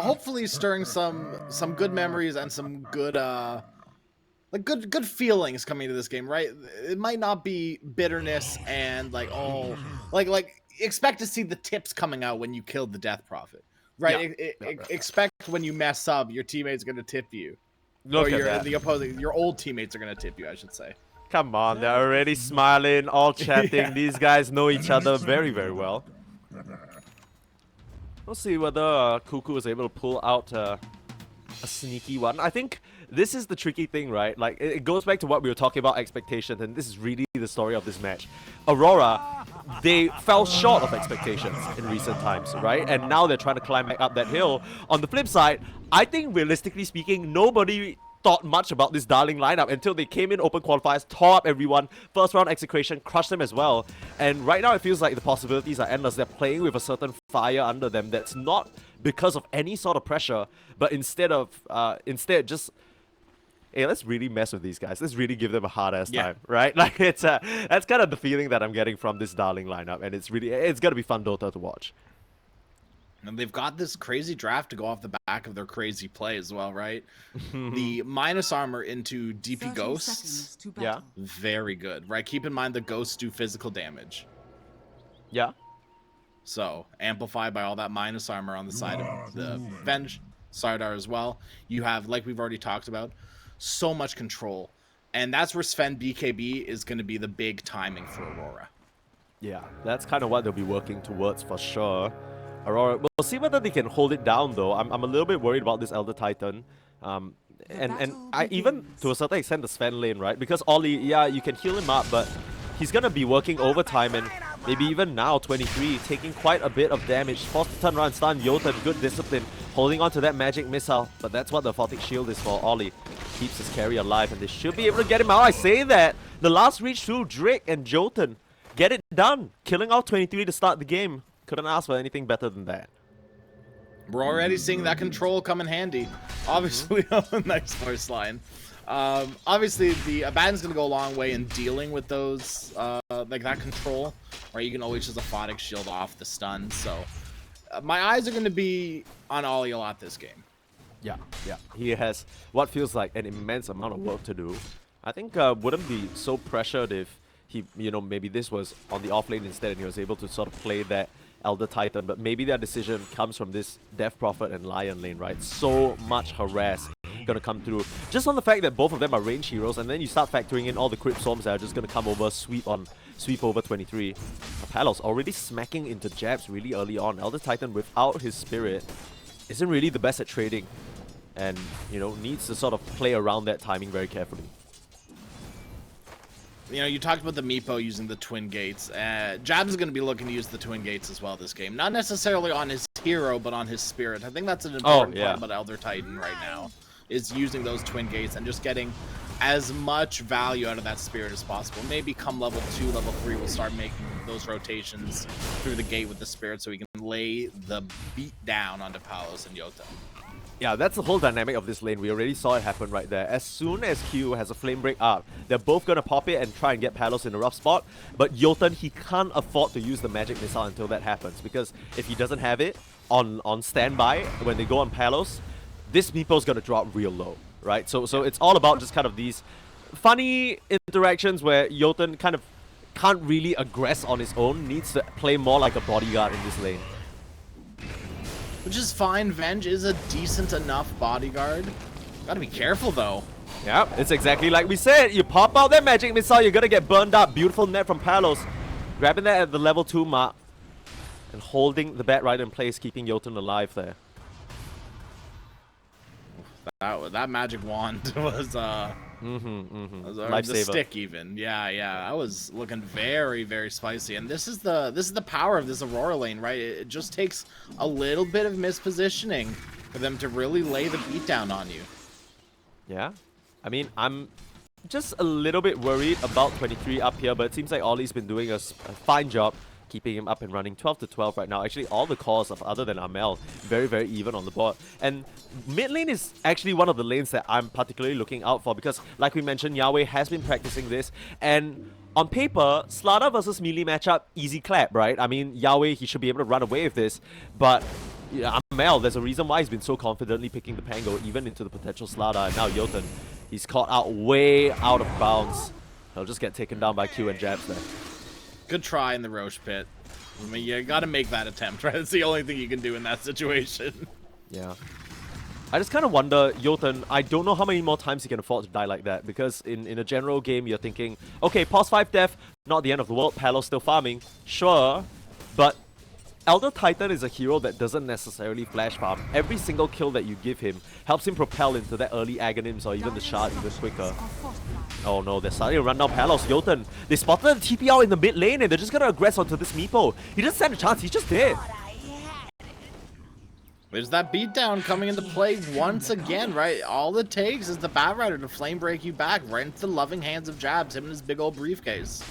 hopefully stirring some good memories and some good like good feelings coming to this game, right? It might not be bitterness and like all like expect to see the tips coming out when you killed the Death Prophet, right? Expect when you mess up, your teammates are gonna tip you, or your old teammates are gonna tip you, I should say. Come on, they're already smiling, all chatting. These guys know each other very, very well. We'll see whether Cuckoo is able to pull out a sneaky one. I think this is the tricky thing, right? Like, it goes back to what we were talking about, expectations, and this is really the story of this match. Aurora, they fell short of expectations in recent times, right? And now they're trying to climb back up that hill. On the flip side, I think realistically speaking, nobody thought much about this Darling lineup until they came in open qualifiers, tore up everyone, first round execution, crushed them as well. And right now it feels like the possibilities are endless. They're playing with a certain fire under them that's not because of any sort of pressure, but instead just, hey, let's really mess with these guys. Let's really give them a hard-ass time, right? Like, that's kind of the feeling that I'm getting from this Darling lineup, and it's gonna be fun Dota to watch. And they've got this crazy draft to go off the back of their crazy play as well, right? The minus armor into DP Ghosts, very good, right? Keep in mind the Ghosts do physical damage. Yeah. So, amplified by all that minus armor on the side of the Venge, Sardar as well. You have, like we've already talked about, so much control. And that's where Sven BKB is going to be the big timing for Aurora. Yeah, that's kind of what they'll be working towards for sure. Aurora, we'll see whether they can hold it down though. I'm a little bit worried about this Elder Titan. And I even, to a certain extent, the Sven lane, right? Because Ollie, yeah, you can heal him up, but he's going to be working overtime, and maybe even now, 23, taking quite a bit of damage. Forced to turn around, stun, Jotun, good discipline, holding on to that magic missile, but that's what the Photic Shield is for. Ollie keeps his carry alive, and they should be able to get him out. I say that. The last reach through Drake and Jotun. Get it done. Killing out 23 to start the game. Couldn't ask for anything better than that. We're already seeing that control come in handy. Obviously, nice first line. Obviously, the Abaddon's going to go a long way in dealing with those, like that control, right? You can always just a Photic Shield off the stun. So, my eyes are going to be on Ollie a lot this game. Yeah. He has what feels like an immense amount of work to do. I think wouldn't be so pressured if he, maybe this was on the off lane instead and he was able to sort of play that Elder Titan, but maybe that decision comes from this Death Prophet and Lion lane, right? So much harass gonna come through. Just on the fact that both of them are range heroes, and then you start factoring in all the crit storms that are just gonna come over, sweep over 23. Palos already smacking into jabs really early on. Elder Titan without his spirit isn't really the best at trading, and needs to sort of play around that timing very carefully. You talked about the Meepo using the Twin Gates. Jabs is going to be looking to use the Twin Gates as well this game. Not necessarily on his hero, but on his spirit. I think that's an important part about Elder Titan right now, is using those Twin Gates and just getting as much value out of that spirit as possible. Maybe come level 2, level 3, we'll start making those rotations through the gate with the spirit so we can lay the beat down onto Palos and Jotun. Yeah, that's the whole dynamic of this lane. We already saw it happen right there. As soon as Q has a flame break up, they're both going to pop it and try and get Palos in a rough spot. But Jotun, he can't afford to use the magic missile until that happens, because if he doesn't have it on standby when they go on Palos, this Meepo's going to drop real low, right? So it's all about just kind of these funny interactions where Jotun kind of can't really aggress on his own, needs to play more like a bodyguard in this lane. Which is fine. Venge is a decent enough bodyguard. Gotta be careful, though. Yeah, it's exactly like we said. You pop out that magic missile, you're gonna get burned up. Beautiful net from Palos. Grabbing that at the level 2 mark. And holding the bat right in place, keeping Jotun alive there. That magic wand was the stick even. Yeah. I was looking very, very spicy. And this is the power of this Aurora lane, right? It just takes a little bit of mispositioning for them to really lay the beat down on you. Yeah. I mean, I'm just a little bit worried about 23 up here, but it seems like Ollie's been doing a fine job keeping him up and running. 12 to 12 right now. Actually, all the cores of other than Amel, very, very even on the board. And mid lane is actually one of the lanes that I'm particularly looking out for, because like we mentioned, Yahweh has been practicing this, and on paper, Slada versus melee matchup, easy clap, right? I mean, Yahweh, he should be able to run away with this, but yeah, Amel, there's a reason why he's been so confidently picking the Pango, even into the potential Slada. And now Jotun, he's caught out way out of bounds. He'll just get taken down by Q and jabs there. Good try in the Roche pit. I mean, you gotta make that attempt, right? It's the only thing you can do in that situation. Yeah. I just kind of wonder, Jotun, I don't know how many more times he can afford to die like that, because in a general game, you're thinking, okay, pause 5 death, not the end of the world, Palos still farming, sure, but Elder Titan is a hero that doesn't necessarily flash farm. Every single kill that you give him helps him propel into that early Aghanims or even the shard even quicker. Oh no, they're starting to run down Palos. Jotun, they spotted the TP out in the mid lane and they're just gonna aggress onto this Meepo. He doesn't stand a chance, he's just dead. There's that beatdown coming into play once again, right? All it takes is the Bat Rider to flame break you back right into the loving hands of Jabs, him and his big old briefcase.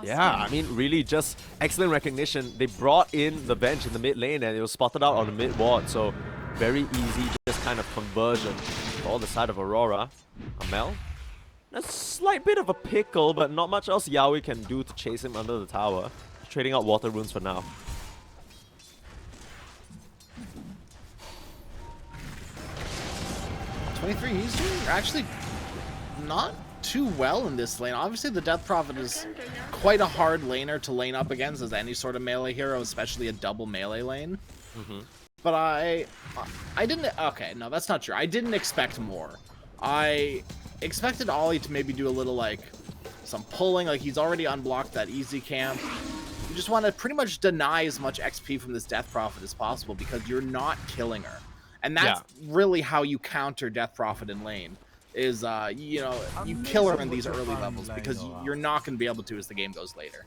Yeah, I mean, really just excellent recognition. They brought in the bench in the mid lane and it was spotted out on the mid ward, so very easy just kind of conversion for the side of Aurora. Amel? A slight bit of a pickle, but not much else Yaoi can do to chase him under the tower. Trading out water runes for now. He's doing actually not too well in this lane. Obviously, the Death Prophet is quite a hard laner to lane up against as any sort of melee hero, especially a double melee lane. But I didn't... Okay, no, that's not true. I didn't expect more. I expected Ollie to maybe do a little, like, some pulling. Like, he's already unblocked that easy camp. You just want to pretty much deny as much XP from this Death Prophet as possible because you're not killing her. And that's really how you counter Death Prophet in lane, is, you know, you kill her in these early levels because you're not going to be able to as the game goes later.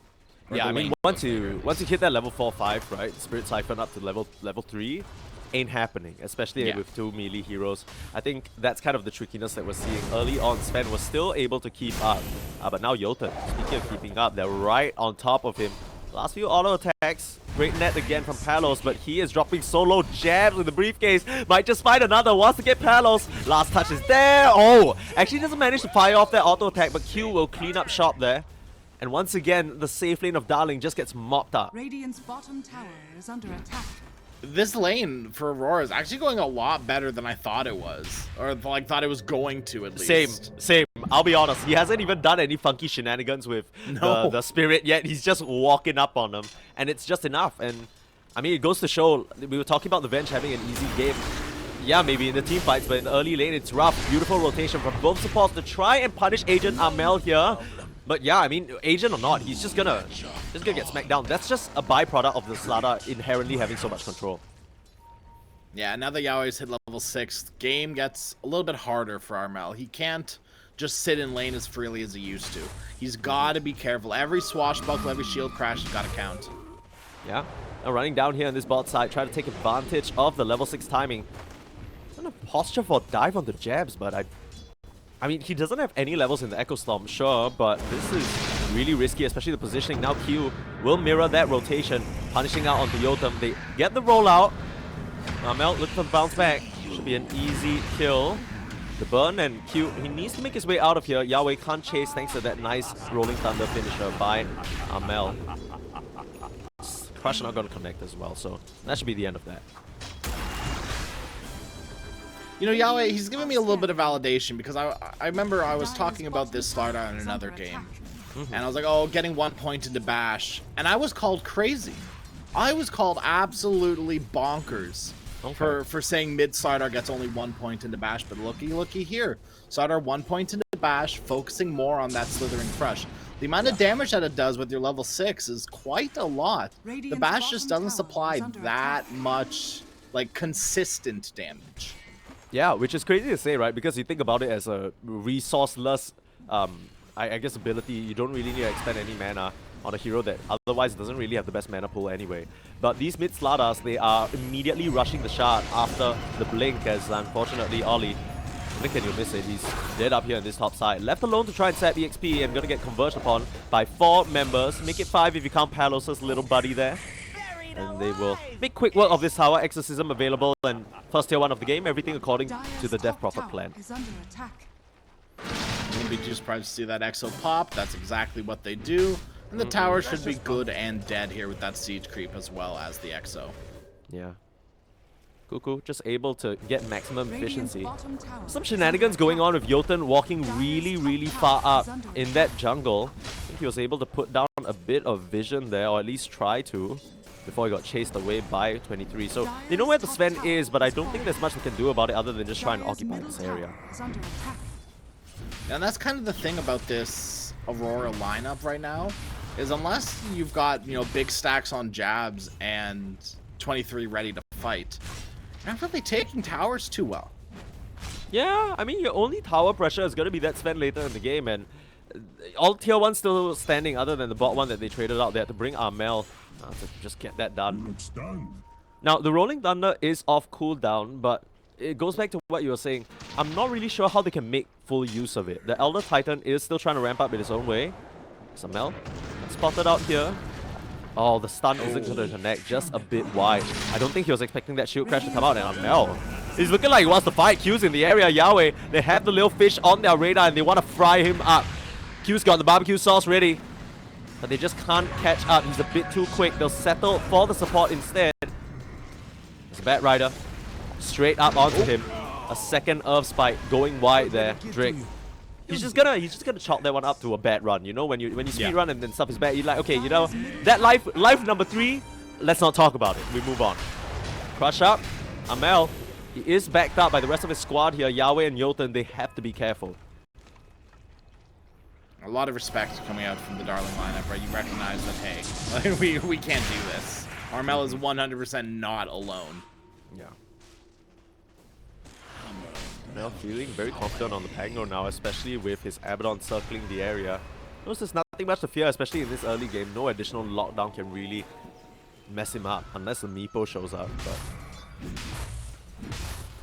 Yeah, I mean, once you hit that level 4-5, right, Spirit Siphon up to level 3, ain't happening, especially with two melee heroes. I think that's kind of the trickiness that we're seeing. Early on, Sven was still able to keep up, but now Jotun, speaking of keeping up, they're right on top of him. Last few auto attacks, great net again from Palos, but he is dropping so low. Jabs with the briefcase, might just find another, wants to get Palos. Last touch is there. Oh, actually doesn't manage to fire off that auto attack, but Q will clean up shop there. And once again, the safe lane of Darleng just gets mopped up. Radiant's bottom tower is under attack. This lane for Aurora is actually going a lot better than I thought it was. Or, like, thought it was going to, at least. Same. I'll be honest. He hasn't even done any funky shenanigans with the Spirit yet. He's just walking up on them. And it's just enough. And, I mean, it goes to show, we were talking about the bench having an easy game. Yeah, maybe in the team fights, but in the early lane, it's rough. Beautiful rotation from both supports to try and punish Agent Amel here. But yeah, I mean, Agent or not, he's just gonna get smacked down. That's just a byproduct of the Slada inherently having so much control. Yeah, now that Yaoi's hit level 6, game gets a little bit harder for Amel. He can't just sit in lane as freely as he used to. He's got to be careful. Every swashbuckle, every shield crash has got to count. Yeah, now running down here on this bot side, try to take advantage of the level 6 timing. Kind of posture for a dive on the jabs, but I mean, he doesn't have any levels in the Echo Storm, sure, but this is really risky, especially the positioning. Now Q will mirror that rotation, punishing out onto Jotun. They get the rollout. Amel looking for the bounce back. Should be an easy kill. The burn and Q, he needs to make his way out of here. Yahweh can't chase thanks to that nice Rolling Thunder finisher by Amel. Crush not going to connect as well, so that should be the end of that. You know, Yahweh, he's giving me a little bit of validation because I remember I was talking about this Slada in another game. And I was like, oh, getting 1 point into Bash. And I was called crazy. I was called absolutely bonkers for saying mid Slardar gets only 1 point into Bash. But looky here. Slardar 1 point into Bash, focusing more on that Slithering Crush. The amount of damage that it does with your level 6 is quite a lot. The Bash just doesn't supply that much, like, consistent damage. Yeah, which is crazy to say, right? Because you think about it as a resourceless, I guess, ability. You don't really need to expend any mana on a hero that otherwise doesn't really have the best mana pool anyway. But these mid Sladas, they are immediately rushing the shard after the blink, as unfortunately Ollie, blink and you'll miss it, he's dead up here on this top side. Left alone to try and sap EXP and gonna get converged upon by 4 members. Make it 5 if you count Palos' little buddy there. And they will make quick work of this tower. Exorcism available and first tier 1 of the game. Everything according to the Death Prophet plan. Wouldn't be too surprised to see that Exo pop. That's exactly what they do. And the tower should be good and dead here with that siege creep as well as the Exo. Yeah. Cuckoo just able to get maximum Radiant's efficiency. bottom tower Some is shenanigans under going attack. on with Jotun walking really far up in that jungle. I think he was able to put down a bit of vision there, or at least try to, before he got chased away by 23. So they know where the Sven is, but I don't think there's much they can do about it other than just try and Dire's occupy middle this area. tower is under attack. And that's kind of the thing about this Aurora lineup right now, is unless you've got, you know, big stacks on jabs and 23 ready to fight, you're not really taking towers too well. Yeah, I mean, your only tower pressure is going to be that Sven later in the game, and all tier 1 still standing other than the bot one that they traded out. They had to bring Armel to just get that done. Now, the Rolling Thunder is off cooldown, but it goes back to what you were saying. I'm not really sure how they can make full use of it. The Elder Titan is still trying to ramp up in his own way. Samel spotted out here. Oh, the stun isn't going to connect, just a bit wide. I don't think he was expecting that shield crash to come out, and Amel, he's looking like he wants to fight. Q's in the area, Yahweh. They have the little fish on their radar, and they want to fry him up. Q's got the barbecue sauce ready, but they just can't catch up. He's a bit too quick. They'll settle for the support instead. It's a Bat Rider. Straight up onto him. A second Earth Spike going wide there. Drake. He's just gonna chalk that one up to a bad run, you know, when you speed run and then stuff is bad, you're like, okay, you know, that life number 3, let's not talk about it. We move on. Crush up. Amel, he is backed up by the rest of his squad here. Yahweh and Jotun, they have to be careful. A lot of respect coming out from the Darleng lineup, right? You recognize that, hey, like, we can't do this. Armel is 100% not alone. Yeah. Now feeling very confident on the Pango now, especially with his Abaddon circling the area. Notice there's nothing much to fear, especially in this early game. No additional lockdown can really mess him up, unless the Meepo shows up. But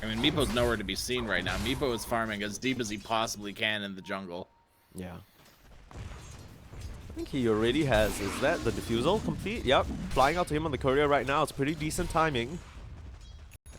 I mean, Meepo's nowhere to be seen right now. Meepo is farming as deep as he possibly can in the jungle. yeah. I think he already has. Is that the defusal complete? Yep. Flying out to him on the courier right now. It's pretty decent timing.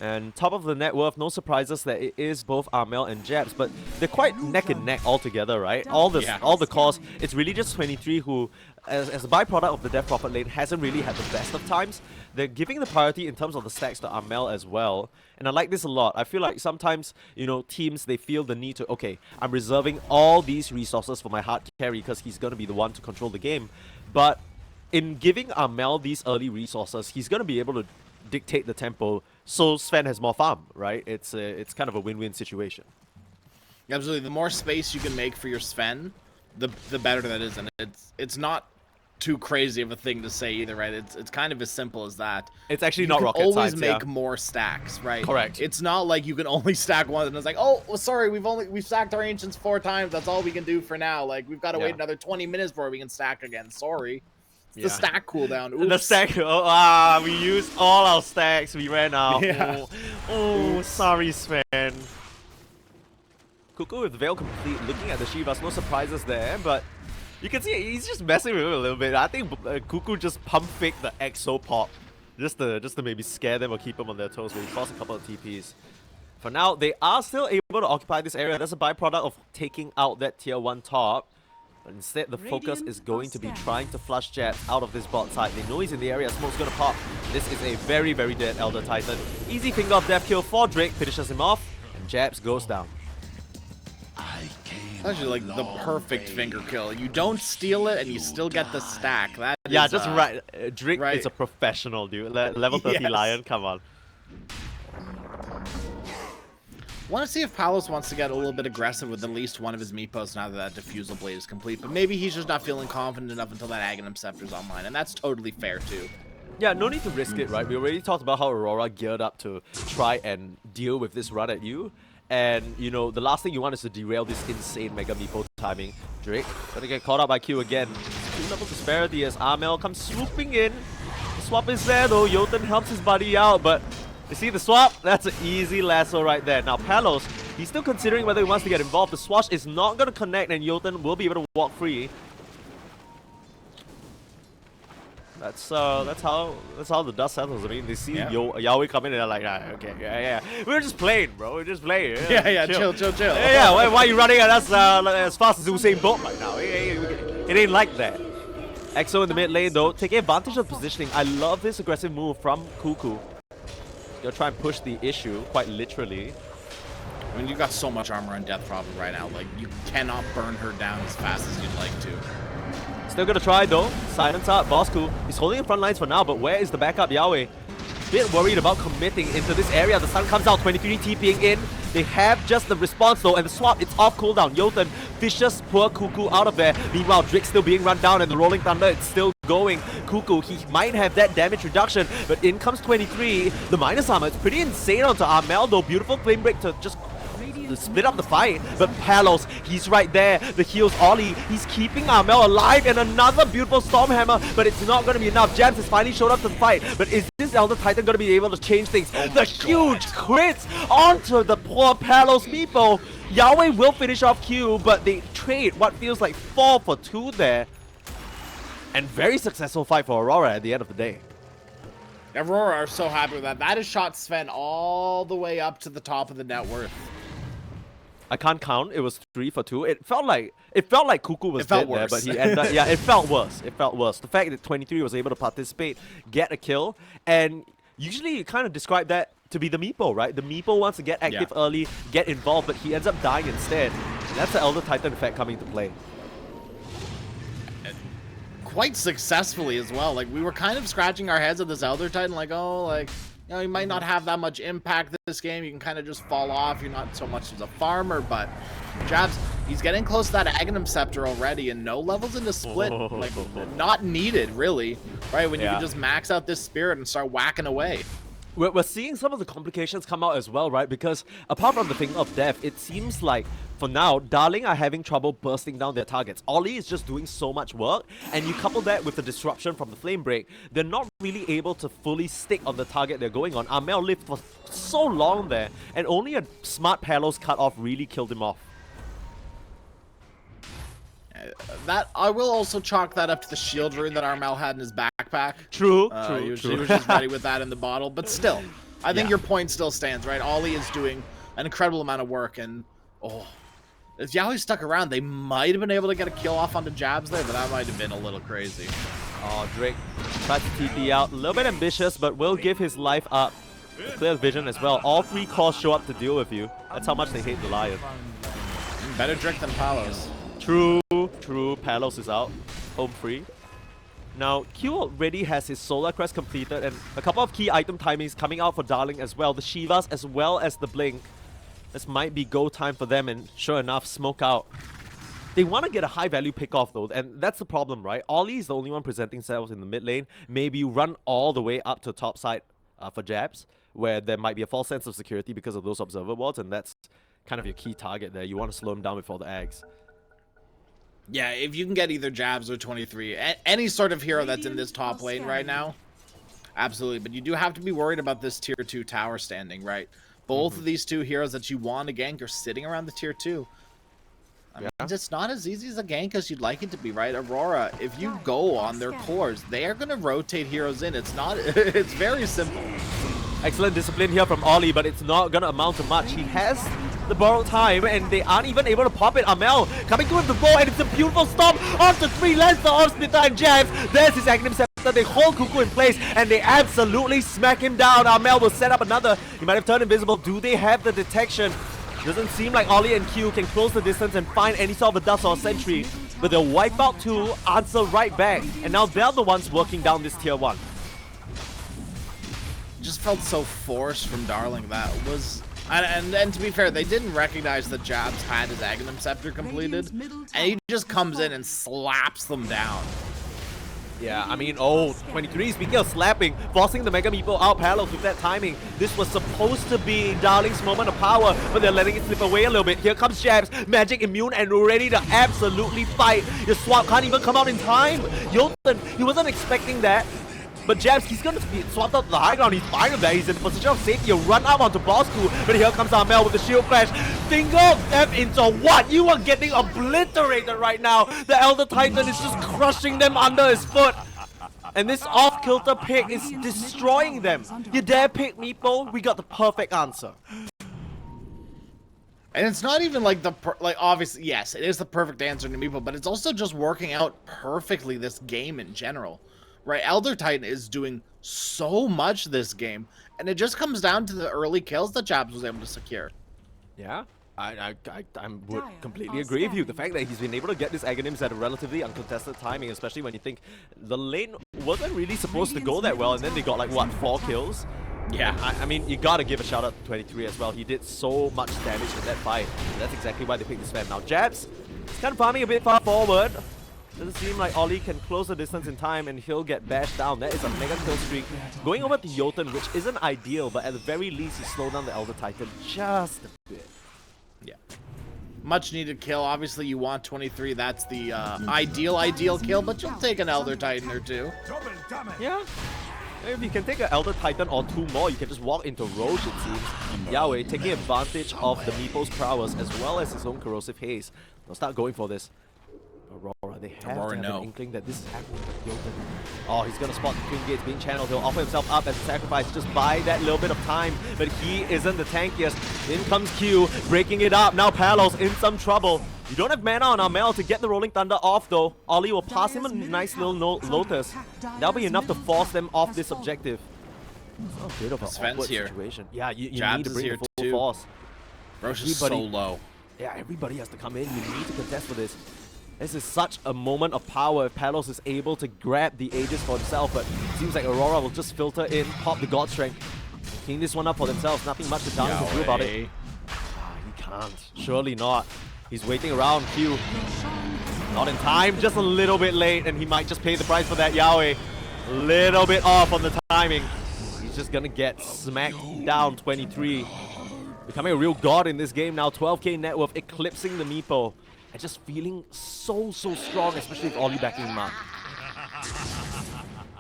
And top of the net worth, no surprises that it is both Armel and Jabs, but they're quite neck and neck altogether, right? All the cause, it's really just 23 who, as a byproduct of the Death Prophet lane, hasn't really had the best of times. They're giving the priority in terms of the stacks to Armel as well. And I like this a lot. I feel like sometimes, you know, teams, they feel the need to, okay, I'm reserving all these resources for my hard carry because he's going to be the one to control the game. But in giving Armel these early resources, he's going to be able to dictate the tempo, so Sven has more farm, right? It's kind of a win-win situation. Absolutely. The more space you can make for your Sven, the better that is, and it's not too crazy of a thing to say either, right? It's kind of as simple as that. It's actually not rocket science. science. Always make more stacks, right? Correct. It's not like you can only stack one, and it's like, oh, well, sorry, we've stacked our ancients 4 times. That's all we can do for now. Like we've got to wait another 20 minutes before we can stack again. Sorry. The stack cooldown. Oops. The stack. We used all our stacks. We ran out. Yeah. Oh, sorry, Sven. Cuckoo with Veil complete. Looking at the Shivas, no surprises there, but you can see he's just messing with him a little bit. I think Cuckoo just pump fake the Exo pop, just to maybe scare them or keep them on their toes. But he lost a couple of TPs. For now, they are still able to occupy this area. That's a byproduct of taking out that tier 1 top. But instead, the focus is going to be trying to flush Jabs out of this bot side. They know he's in the area. Smoke's gonna pop. This is a very, very dead Elder Titan. Easy finger of death kill for Drake. Finishes him off. And Jabs goes down. Actually, like the perfect finger kill. You don't steal it, and you still get the stack. That Yeah, is, just right. Drake is a professional, dude. Level 30 Lion, come on. Want to see if Palos wants to get a little bit aggressive with at least one of his Meepos now that that Diffusal Blade is complete. But maybe he's just not feeling confident enough until that Aghanim Scepter's online, and that's totally fair too. Yeah, no need to risk it, right? We already talked about how Aurora geared up to try and deal with this run at you. And, you know, the last thing you want is to derail this insane Mega Meepo timing. Drake gonna get caught out by Q again. 2-level disparity as Armel comes swooping in. The swap is there though. Jotun helps his buddy out, but you see the swap? That's an easy lasso right there. Now Palos, he's still considering whether he wants to get involved. The swash is not going to connect and Jotun will be able to walk free. That's how the dust settles. I mean, they see Yahweh come in and they're like, okay, yeah. We're just playing, bro. We're just playing. Yeah, chill. Yeah. Why are you running at us as fast as Usain Bolt right now? It ain't like that. EXO in the mid lane though, taking advantage of positioning. I love this aggressive move from Cuckoo. Gonna try and push the issue, quite literally. I mean, you got so much armor on Death Problem right now. Like, you cannot burn her down as fast as you'd like to. Still gonna try though. Silence out. Bosku. He's holding in front lines for now, but where is the backup? Yahweh. Bit worried about committing into this area. The sun comes out. 23 TPing in. They have just the response though, and the swap, it's off cooldown. Jotun fishes poor Cuckoo out of there. Meanwhile, Drake still being run down, and the Rolling Thunder, it's still going. Cuckoo, he might have that damage reduction, but in comes 23. The minus armor, it's pretty insane onto Armel though. Beautiful flame break to just split up the fight, but Palos, he's right there. The heals Ollie, he's keeping Armel alive, and another beautiful Stormhammer, but it's not going to be enough. Jams has finally showed up to the fight, but is this Elder Titan going to be able to change things? The huge crits onto the poor Palos Meepo. Yahweh will finish off Q, but they trade what feels like 4 for 2 there. And very successful fight for Aurora at the end of the day. Aurora are so happy with that. That has shot Sven all the way up to the top of the net worth. I can't count. It was 3 for 2. It felt like Cuckoo was dead there, but he ended up, yeah, it felt worse. It felt worse. The fact that 23 was able to participate, get a kill, and usually you kind of describe that to be the Meepo, right? The Meepo wants to get active early, get involved, but he ends up dying instead. And that's the Elder Titan effect coming to play. Quite successfully as well. Like, we were kind of scratching our heads at this Elder Titan, like, oh, like, you know, you might not have that much impact this game. You can kind of just fall off. You're not so much as a farmer, but Jabs, he's getting close to that Aghanim Scepter already, and no levels into split, like, not needed, really, right? When you can just max out this spirit and start whacking away. We're seeing some of the complications come out as well, right? Because apart from the Finger of Death, it seems like, for now, Darleng are having trouble bursting down their targets. Ollie is just doing so much work, and you couple that with the disruption from the Flame Break, they're not really able to fully stick on the target they're going on. Armel lived for so long there, and only a smart Palos cut off really killed him off. That I will also chalk that up to the shield rune that Armel had in his backpack. True. He was just ready with that in the bottle, but still, I think your point still stands, right? Ollie is doing an incredible amount of work, and if Yahweh stuck around, they might have been able to get a kill off onto Jabs there, but that might have been a little crazy. Oh, Drake tries to TP out. A little bit ambitious, but will give his life up. Clear vision as well. All 3 cores show up to deal with you. That's how much they hate the Lion. Better Drake than Palos. True. Palos is out. Home free. Now, Q already has his Solar Crest completed, and a couple of key item timings coming out for Darleng as well. The Shivas as well as the Blink. This might be go time for them, and sure enough, smoke out. They want to get a high value pick off though, and that's the problem, right? Ollie is the only one presenting themselves in the mid lane. Maybe you run all the way up to top side for Jabs, where there might be a false sense of security because of those observer wards, and that's kind of your key target there. You want to slow them down before the Ags. Yeah, if you can get either Jabs or 23, any sort of hero that's in this top lane right now, absolutely. But you do have to be worried about this tier 2 tower standing, right? Both of these 2 heroes that you want to gank are sitting around the tier 2. I mean, it's not as easy as a gank as you'd like it to be, right? Aurora, if you go on their cores, they are going to rotate heroes in. It's not, it's very simple. Excellent discipline here from Ollie, but it's not going to amount to much. He has the borrowed time, and they aren't even able to pop it. Armel coming to him the ball, and it's a beautiful stop onto 3 lands, the Orb Splitter and Jabs. There's his Aghanim Scepter. They hold Cuckoo in place, and they absolutely smack him down. Armel will set up another. He might have turned invisible. Do they have the detection? Doesn't seem like Ollie and Q can close the distance and find any sort of a dust or a sentry, but they'll wipe out 2, answer right back, and now they're the ones working down this tier 1. Just felt so forced from Darleng. That was, and to be fair, they didn't recognize that Jabs had his Aghanim Scepter completed, and he just comes in and slaps them down. Yeah, I mean, 23, speaking of slapping, forcing the Mega Meepo out, Palos with that timing. This was supposed to be Darling's moment of power, but they're letting it slip away a little bit. Here comes Jabs, magic immune and ready to absolutely fight. Your swap can't even come out in time. Jotun, he wasn't expecting that. But Jabs, he's going to be swapped out to the high ground. He's fine with that. He's in position of safety. He'll run out onto Bosku. But here comes Armel with the shield flash. Finger of Death into what? You are getting obliterated right now. The Elder Titan is just crushing them under his foot. And this off-kilter pick is destroying them. You dare pick Meepo? We got the perfect answer. And it's not even like obviously, yes, it is the perfect answer to Meepo, but it's also just working out perfectly this game in general. right? Elder Titan is doing so much this game, and it just comes down to the early kills that Jabs was able to secure. Yeah, I would completely agree with you. The fact that he's been able to get these Aghanims at a relatively uncontested timing, especially when you think the lane wasn't really supposed to go that well, and then they got like, what, 4 kills? Yeah. I mean, you gotta give a shout out to 23 as well. He did so much damage in that fight. That's exactly why they picked this fan. Now, Jabs, he's kind of farming a bit far forward. Doesn't seem like Ollie can close the distance in time and he'll get bashed down. That is a mega kill streak. Going over to Jotun, which isn't ideal, but at the very least, he slowed down the Elder Titan just a bit. Yeah. Much needed kill. Obviously, you want 23. That's the ideal kill, but you'll take an Elder Titan or two. Yeah. If you can take an Elder Titan or 2 more, you can just walk into Roche, it seems. Yahweh taking advantage of the Meeple's prowess as well as his own corrosive haze. They'll start going for this. Aurora, they have to have an inkling that this is happening with Jotun. Oh, he's gonna spot the Twin Gates being channeled. He'll offer himself up as a sacrifice, just buy that little bit of time, but he isn't the tankiest. In comes Q, breaking it up. Now Palos in some trouble. You don't have mana on Armel to get the Rolling Thunder off though. Ollie will pass him a nice little Lotus. That'll be enough to force them off this objective. It's a bit of an awkward situation. Yeah, you need to bring the full force. Roche is so low. Yeah, everybody has to come in. You need to contest for this. This is such a moment of power if Palos is able to grab the Aegis for himself, but it seems like Aurora will just filter in, pop the God Strength, clean this one up for themselves. Nothing much the Darleng can do about it. He can't. Surely not. He's waiting around. Q. Not in time, just a little bit late, and he might just pay the price for that. Yahweh. A little bit off on the timing. He's just gonna get smacked down. 23. Becoming a real god in this game now. 12k net worth, eclipsing the Meepo. And just feeling so strong, especially with Ollie backing him up.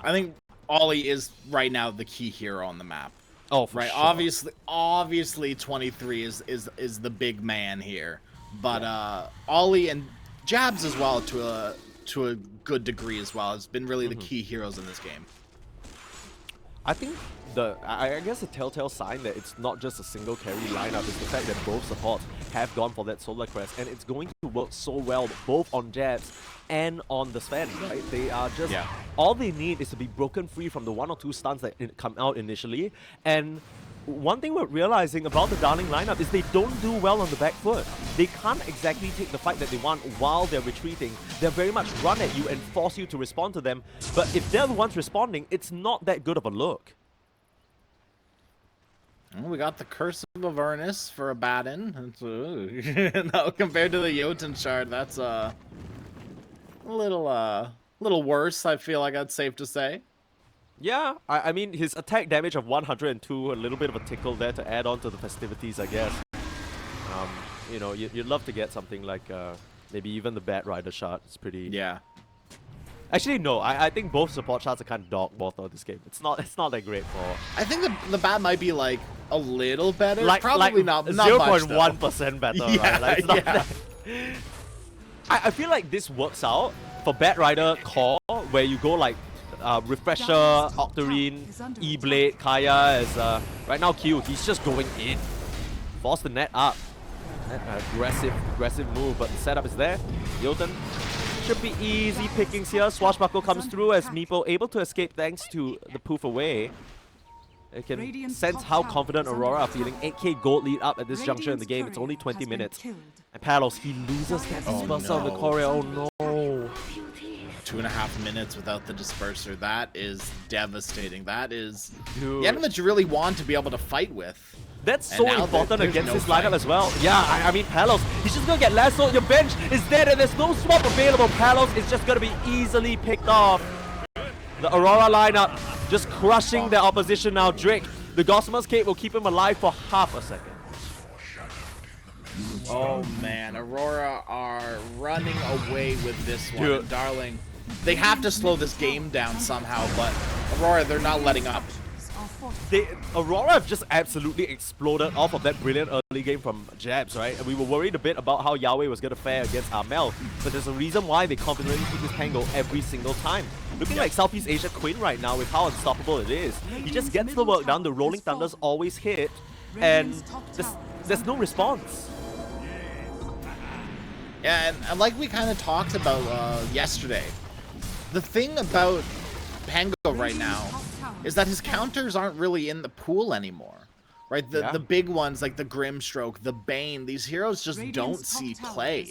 I think Ollie is right now the key hero on the map. Oh, for right. sure. Obviously, 23 is the big man here, but Ollie and Jabs as well to a good degree as well has been really the key heroes in this game. I think I guess the telltale sign that it's not just a single carry lineup is the fact that both supports have gone for that Solar Crest, and it's going to work so well both on Jabs and on the Sven, right? They are just all they need is to be broken free from the 1 or 2 stuns that come out initially. And one thing we're realizing about the Darleng lineup is they don't do well on the back foot. They can't exactly take the fight that they want while they're retreating. They're very much run at you and force you to respond to them. But if they're the ones responding, it's not that good of a look. Well, we got the Curse of Avernus for a Baden. No, compared to the Jotun shard, that's a little worse. I feel like that's safe to say. Yeah, I mean, his attack damage of 102, a little bit of a tickle there to add on to the festivities, I guess. You know, you'd love to get something like maybe even the Bat Rider shard. It's pretty... Yeah. Actually, no, I think both support shards are kind of dog water this game. It's not that great for... I think the Bat might be like a little better. Like, probably not 0.1% better, yeah, right? Like, it's not that... I feel like this works out for Bat Rider core, where you go like Refresher, Octarine, E-Blade, Kaya as right now Q, he's just going in. Force the net up. Aggressive move, but the setup is there. Jotun should be easy pickings here. Swashbuckle comes through as Meepo able to escape thanks to the poof away. You can sense how confident Aurora are feeling. 8k gold lead up at this juncture in the game. It's only 20 minutes. And Palos, he loses that disperser on the Courier. Oh no. 2.5 minutes without the disperser. That is devastating. That is the item that you really want to be able to fight with. That's so important against this lineup as well. Yeah, I mean, Palos, he's just gonna get lassoed. Your bench is dead and there's no swap available. Palos is just gonna be easily picked off. The Aurora lineup just crushing their opposition now. Drake, the Gossamer's Cape will keep him alive for half a second. Oh man, Aurora are running away with this one. Dude. Darleng, they have to slow this game down somehow, but Aurora, they're not letting up. Aurora have just absolutely exploded off of that brilliant early game from Jabs, right? And we were worried a bit about how Yahweh was going to fare against Armel, but there's a reason why they confidently take this tango every single time. Looking like Southeast Asia Quinn right now with how unstoppable it is. He just gets the work done, the Rolling Thunders always hit, and there's no response. Yeah, and like we kind of talked about yesterday, the thing about Pango right now is that his counters aren't really in the pool anymore. Right, the big ones like the Grimstroke, the Bane, these heroes just don't see play.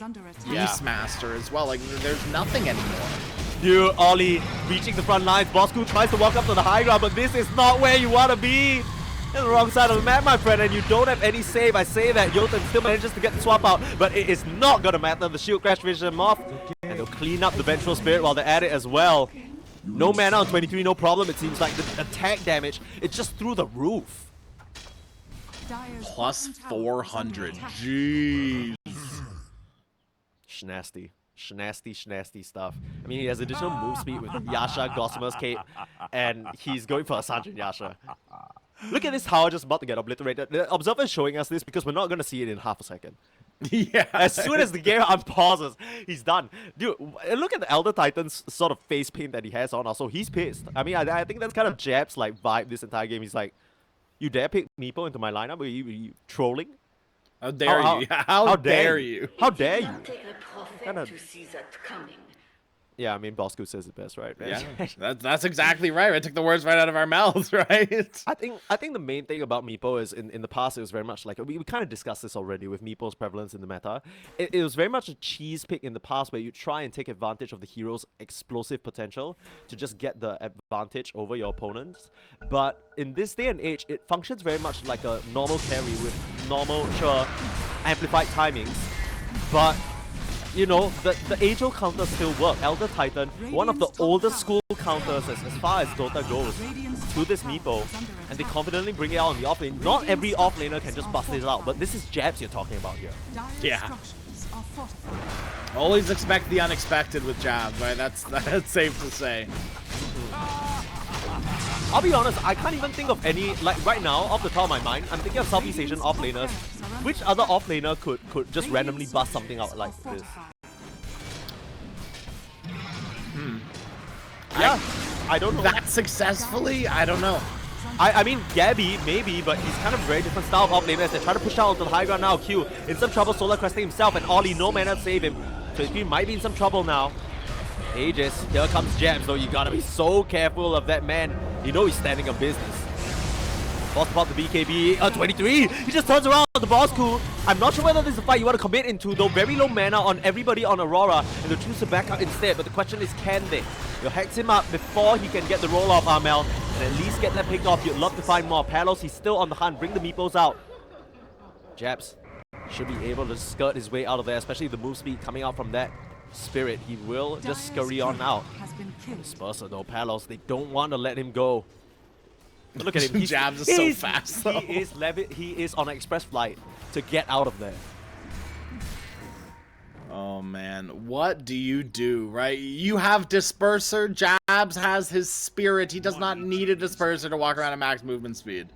Beastmaster as well, like there's nothing anymore. Dude, Ollie reaching the front lines. Bosku tries to walk up to the high ground, but this is not where you want to be. You're the wrong side of the map, my friend, and you don't have any save. I say that Jotun still manages to get the swap out, but it is not gonna matter. The shield crash finishes him off, and they'll clean up the Vengeful Spirit while they're at it as well. No mana on 23, no problem. It seems like the attack damage, it's just through the roof. Plus 400. Jeez. Schnasty stuff. I mean, he has additional move speed with Yasha, Gossamer's Cape, and he's going for a Sanjin Yasha. Look at this tower just about to get obliterated. The observer is showing us this because we're not going to see it in half a second. Yeah. As soon as the game unpauses, he's done. Dude, look at the Elder Titan's sort of face paint that he has on. Also, he's pissed. I mean, I think that's kind of Jab's like vibe this entire game. He's like, you dare pick Meepo into my lineup? Are you trolling? How dare you? How dare you? How dare you? To see that coming. Yeah, I mean, Bosku says it best, right? Yeah, that's exactly right. I took the words right out of our mouths, right? I think the main thing about Meepo is in the past it was very much like we kind of discussed this already with Meepo's prevalence in the meta. It was very much a cheese pick in the past where you try and take advantage of the hero's explosive potential to just get the advantage over your opponents. But in this day and age, it functions very much like a normal carry with normal, amplified timings, but you know, the age-old counters still work. Elder Titan, one of the oldest school counters as far as Dota goes, to this Meepo, and they confidently bring it out on the offlane. Not every offlaner can just bust this out, but this is Jabs you're talking about here. Yeah. Always expect the unexpected with Jabs, right? That's safe to say. I'll be honest, I can't even think of any, like right now, off the top of my mind, I'm thinking of Southeast Asian offlaners. Which other offlaner could just randomly bust something out like this? Yeah, I don't know. That successfully? I don't know. I mean, Gabby, maybe, but he's kind of very different style of offlaner as they try to push out onto the high ground now. Q in some trouble, Solar Cresting himself, and Ollie, no mana to save him. So he might be in some trouble now. Aegis, here comes Jabs, though. You gotta be so careful of that man. You know he's standing on business. Boss pop the BKB, 23, he just turns around the boss cool. I'm not sure whether this is a fight you want to commit into, though very low mana on everybody on Aurora, and they'll choose to back out instead, but the question is, can they? You'll hex him up before he can get the roll off Armel, and at least get that picked off. You'd love to find more. Palos, he's still on the hunt, bring the meepos out. Jabs should be able to skirt his way out of there, especially the move speed coming out from that spirit. He will just scurry on out. Spurser though, Palos, they don't want to let him go. But look at him. Jabs is so fast though. He is on an express flight to get out of there. Oh man, what do you do, right? You have Disperser, Jabs has his spirit. He does not need a Disperser to walk around at max movement speed.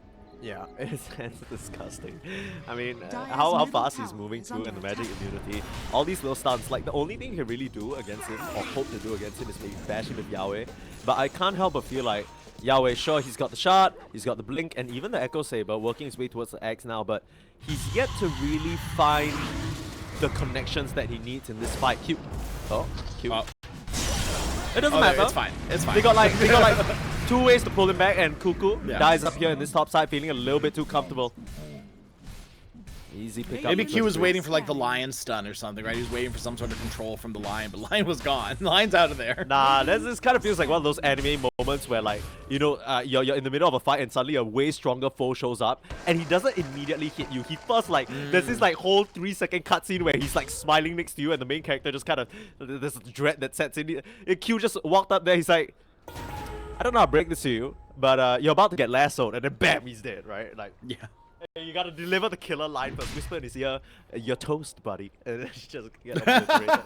Yeah, it's disgusting. I mean, how fast he's moving too, and the magic immunity. All these little stunts, like the only thing you can really do against him, or hope to do against him, is maybe bash him with Yahweh. But I can't help but feel like Yahweh, sure, he's got the shot, he's got the blink, and even the Echo Saber working his way towards the Axe now, but he's yet to really find the connections that he needs in this fight. Cute. Oh, cute. It doesn't matter. It's fine. It's fine. They got like 2 ways to pull him back, and Cuckoo dies up here in this top side, feeling a little bit too comfortable. Easy pick up. Maybe Q was waiting for like the lion stun or something, right? He was waiting for some sort of control from the lion, but lion was gone. The lion's out of there. Nah, this kind of feels like one of those anime moments where, like, you know, you're in the middle of a fight and suddenly a way stronger foe shows up, and he doesn't immediately hit you. He first, like, there's this like whole 3-second cutscene where he's like smiling next to you, and the main character just kind of, there's dread that sets in. Q just walked up there. He's like, I don't know how to break this to you, but you're about to get lassoed, and then bam, he's dead, right? Like, yeah. You gotta deliver the killer line first. Whisper in his ear, "You're toast, buddy," and then just get obliterated.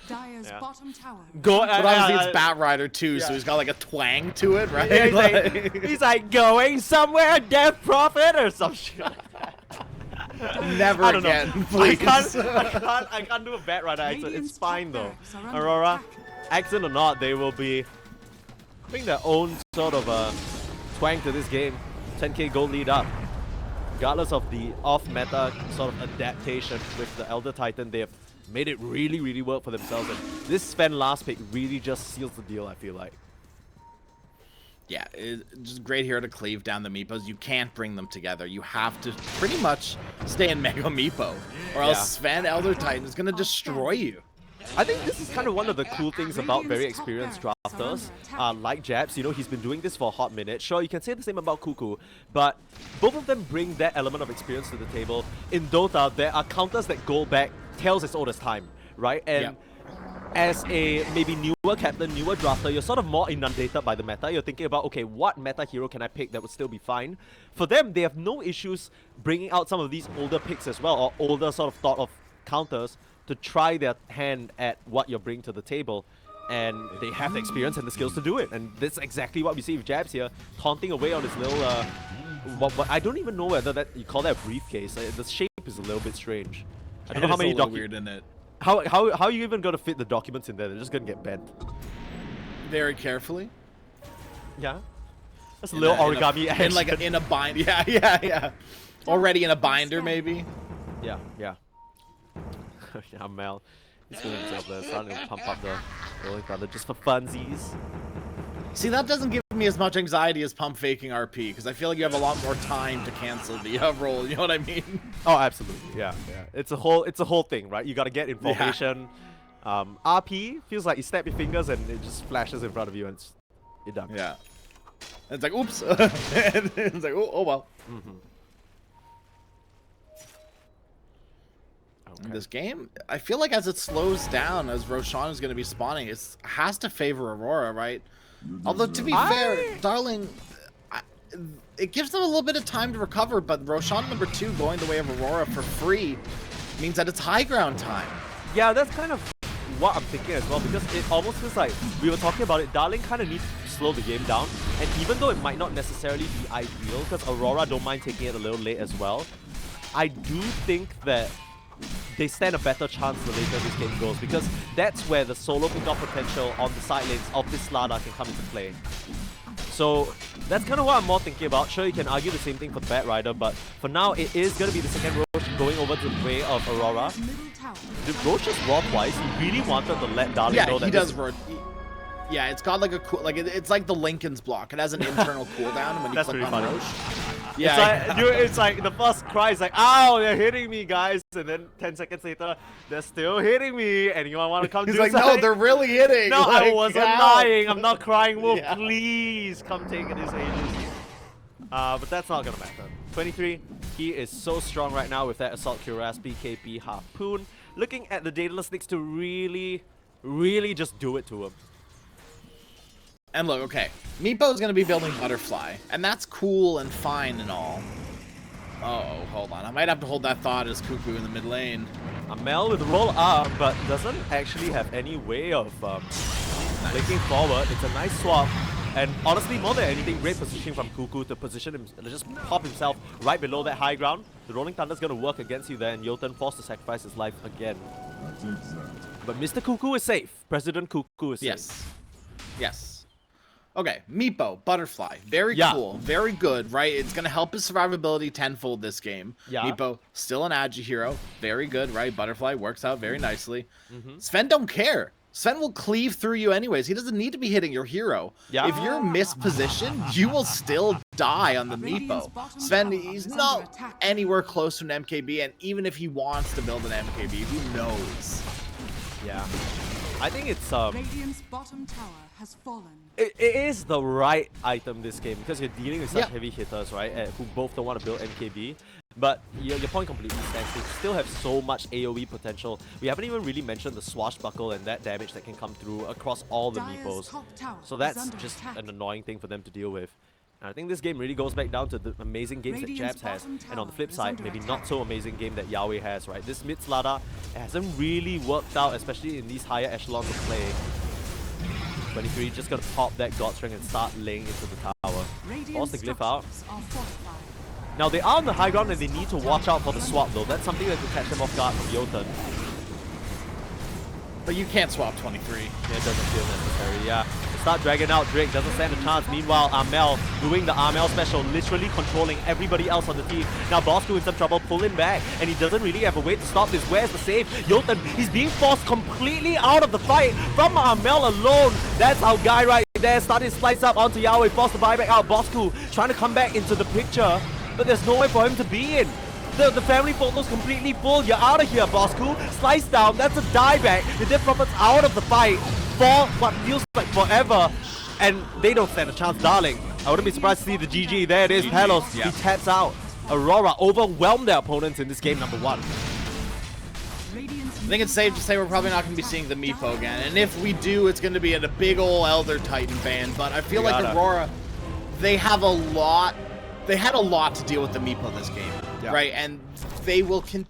Dire's bottom tower. Go. But obviously it's Bat Rider too, so he's got like a twang to it, right? Yeah, he's like going somewhere, Death Prophet, or some shit like that. Never again, please. I can't do a Bat Rider accent. It's fine though. Aurora, accent or not, they will be bring their own sort of twang to this game. 10k gold lead up. Regardless of the off-meta sort of adaptation with the Elder Titan, they have made it really, really work for themselves. And this Sven last pick really just seals the deal, I feel like. Yeah, just great here to cleave down the Meepos. You can't bring them together. You have to pretty much stay in Mega Meepo, or else Sven Elder Titan is going to destroy you. I think this is kind of one of the cool things about very experienced drafters, like Jabs. You know, he's been doing this for a hot minute. Sure, you can say the same about Cuckoo, but both of them bring that element of experience to the table. In Dota, there are counters that go back tales as old as time, right? And as a maybe newer captain, newer drafter, you're sort of more inundated by the meta. You're thinking about, okay, what meta hero can I pick that would still be fine? For them, they have no issues bringing out some of these older picks as well, or older sort of thought of counters to try their hand at what you're bringing to the table. And they have the experience and the skills to do it. And that's exactly what we see with Jabs here, taunting away on his little, what I don't even know whether that you call that a briefcase. The shape is a little bit strange. I don't know how many weird in it. How are you even going to fit the documents in there? They're just going to get bent. Very carefully. Yeah. That's a little origami action. In a binder. Yeah. Already in a binder, maybe. Yeah. Yeah, Mel. He's feeling himself there, starting to pump up the Rolling Thunder just for funsies. See, that doesn't give me as much anxiety as pump faking RP, because I feel like you have a lot more time to cancel the roll, you know what I mean? Oh, absolutely, yeah. It's a whole thing, right? You gotta get information. Yeah. RP feels like you snap your fingers and it just flashes in front of you and you're done. Yeah. And it's like, oops. And it's like, oh well. Okay. This game, I feel like as it slows down, as Roshan is going to be spawning, it has to favor Aurora, right? Although, to be fair, Darling, it gives them a little bit of time to recover, but Roshan #2 going the way of Aurora for free means that it's high ground time. Yeah, that's kind of what I'm thinking as well, because it almost feels like, we were talking about it, Darling kind of needs to slow the game down, and even though it might not necessarily be ideal, because Aurora don't mind taking it a little late as well, I do think that they stand a better chance the later this game goes, because that's where the solo pick-off potential on the side lanes of this Lada can come into play. So that's kind of what I'm more thinking about. Sure, you can argue the same thing for the Bat Rider, but for now, it is going to be the second Roche going over to the way of Aurora. Did Roche just roar twice? He really wanted to let Darling know that he does roar. Yeah, it's got like a cool, it's like the Lincoln's block. It has an internal cooldown when you click on Roche. Yeah, it's like the first cry is like, ow, they're hitting me, guys. And then 10 seconds later, they're still hitting me. Anyone want to come do something? He's like, no, they're really hitting. No, like, I wasn't lying. I'm not crying wolf. Yeah. Please come take this ages. But that's not going to matter. 23, he is so strong right now with that Assault Cuirass, BKB, Harpoon. Looking at the Daedalus needs to really, really just do it to him. And look, okay, Meepo is going to be building Butterfly, and that's cool and fine and all. Uh-oh, hold on. I might have to hold that thought as Cuckoo in the mid lane. Amel with roll up, but doesn't actually have any way of clicking forward. It's a nice swap. And honestly, more than anything, great positioning from Cuckoo to position him, just pop himself right below that high ground. The Rolling Thunder is going to work against you there, and Jotun forced to sacrifice his life again. But Mr. Cuckoo is safe. President Cuckoo is safe. Yes. Okay, Meepo, Butterfly, very cool, very good, right? It's going to help his survivability tenfold this game. Yeah. Meepo, still an agi hero, very good, right? Butterfly works out very nicely. Sven don't care. Sven will cleave through you anyways. He doesn't need to be hitting your hero. Yeah. If you're mispositioned, you will still die on the Meepo. Sven, he's not anywhere close to an MKB, and even if he wants to build an MKB, who knows? Yeah. I think it's Radiant's bottom tower has fallen. It is the right item this game, because you're dealing with such heavy hitters, right? Who both don't want to build MKB. But your point completely stands. They still have so much AoE potential. We haven't even really mentioned the swashbuckle and that damage that can come through across all the Meepos. So that's just an annoying thing for them to deal with. And I think this game really goes back down to the amazing games that Jabs has, and on the flip side, maybe not so amazing game that Yahweh has, right? This mid Slada hasn't really worked out, especially in these higher echelons of play. 23 just gonna pop that Godstring and start laying into the tower. Force the glyph out. Now they are on the high ground and they need to watch out for the swap though. That's something that could catch them off guard from Jotun. But you can't swap 23. Yeah, it doesn't feel necessary, yeah. Start dragging out Drake, doesn't stand a chance. Meanwhile, Amel doing the Amel special, literally controlling everybody else on the team. Now Bosco in some trouble, pull him back, and he doesn't really have a way to stop this. Where's the save? Jotun, he's being forced completely out of the fight from Amel alone. That's how Guy Right there. Starting to slice up onto Yahweh, force the buyback out. Bosku trying to come back into the picture, but there's nowhere for him to be in. The family photo's completely full. You're out of here, Bosku. Slice down. That's a dieback. The Death Prophet's out of the fight for what feels like forever, and they don't stand a chance. Darling, I wouldn't be surprised to see the GG. There it is, Pelos. Yeah. He taps out. Aurora overwhelmed their opponents in this game number 1. I think it's safe to say we're probably not going to be seeing the Meepo again, and if we do, it's going to be at a big ol' Elder Titan ban. But I feel like Aurora, they had a lot to deal with the Meepo this game, right? And they will continue.